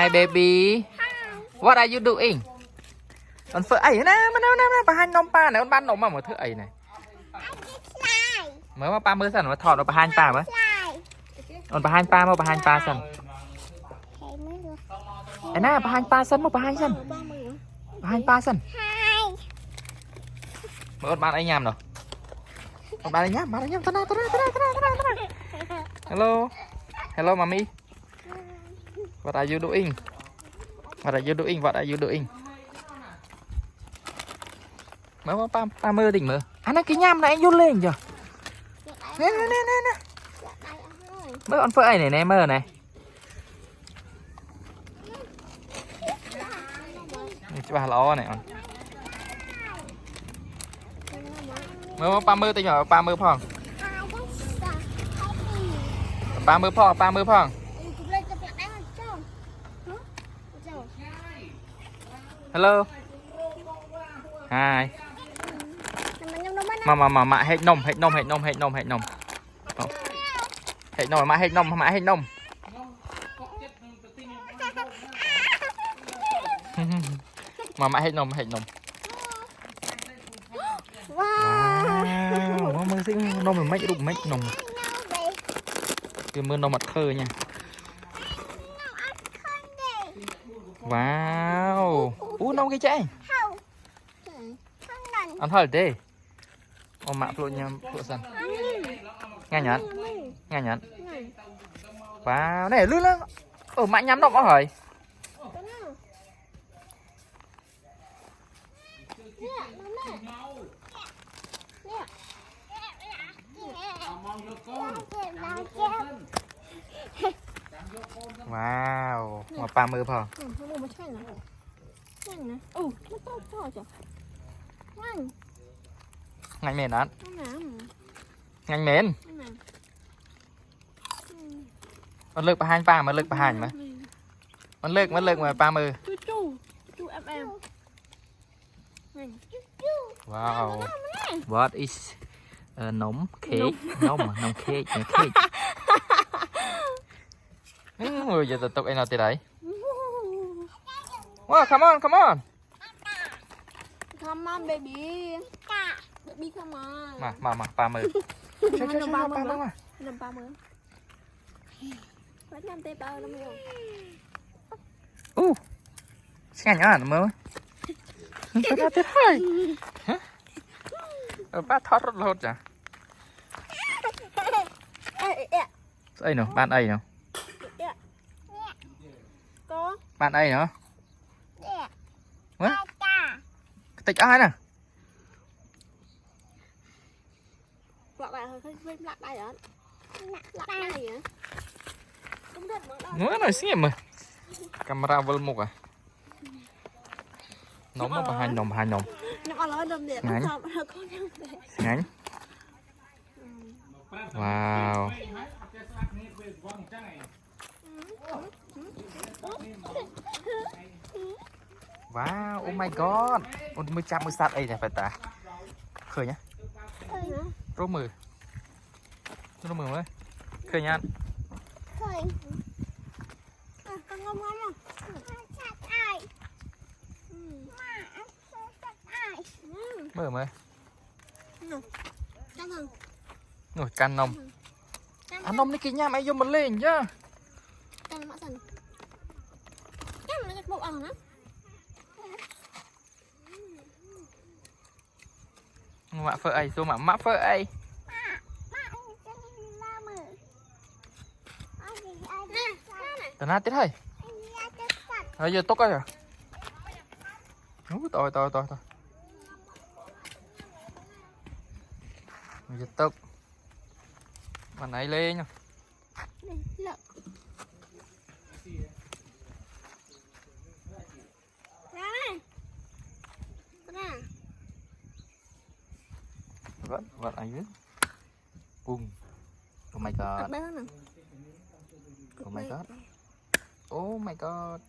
Hi baby. What are you doing? Con phở ấy nè, bà hai nôm pa này con ban nôm mà một thứ ấy này. Mới mà pa mới sẵn mà thọt nó bà hai pa mới. Con bà hai pa mà bà hai pa sẵn. Ấy nè bà hai pa sẵn mà bà hai sẵn. Bà hai pa sẵn. Mới con bạn ấy nhầm rồi. Con bạn ấy nhầm, thân nào. Hello. Hello mommy. What are you doing? What are you doing? What are you doing? Mới pa mơ đỉnh mơ. Anh cái nham này anh vô lên chưa? Nè. Mới con phơi này nè mơ này. Bà lo này. Mới pa mơ tinh rồi pa mơ phong. Pa mơ phong. Hello. Hi. Mà hết nôm. Hết nôm mà hết nôm. Mà hết nôm. Wow, mơ xinh nôm là mấy đụng mấy nôm. Cái mơ nôm mặt khơ nha. Wow. Nôm cái chạy. Ăn thôi đi. Mạ phụ nhầm phụ sẵn. Nghe nhắn. Wow, này lướt lên. Mạ nhắm động đó rồi. Wow, mà pa mơ phong. Ngành mền đó. Ngành mền.มันเลิกประหารป้ามันเลิกประหารไหมมันเลิกมาป้ามือจูแอมว้าว what is นมเค้กนมเค้กgiờ tụi tụi em nào từ đấy wow come on come on baby come on màป้ามือchơiป้ามือvẫn làm tê bao lắm rồi. Nghe nhá mơ. Tao tiếc hơi. Ba thoát rất lột chả. Đây nào, bạn ấy nào. Bạn ấy nữa. Tịch ai nè. Lọt lại thôi, lọt đây hả? Lọt đây hả? Nó nói xí mà. Camera vô mục à. Nóng nó bà hai nồng. Ngánh. Wow. Wow, oh my god. Mới chạm mới sát ấy này phải ta. Khởi nhá. Rô mừ mới. Khởi nhá. Con ngon không? Mơ mới. Căng không? Nổi can nông. Ăn nông đi cái nhà mày vô mà lên chứ. Căng mã thần. Căng nó cái bộ ăn hả? Mạ phơ ấy, số mạ phơ ấy. Tao nát tiết hơi. Rồi giờ tốt rồi. Tôi. Giờ tốt. Bạn ấy lên nha. Vẫn anh biết. Oh my god. Oh my god. Oh my god.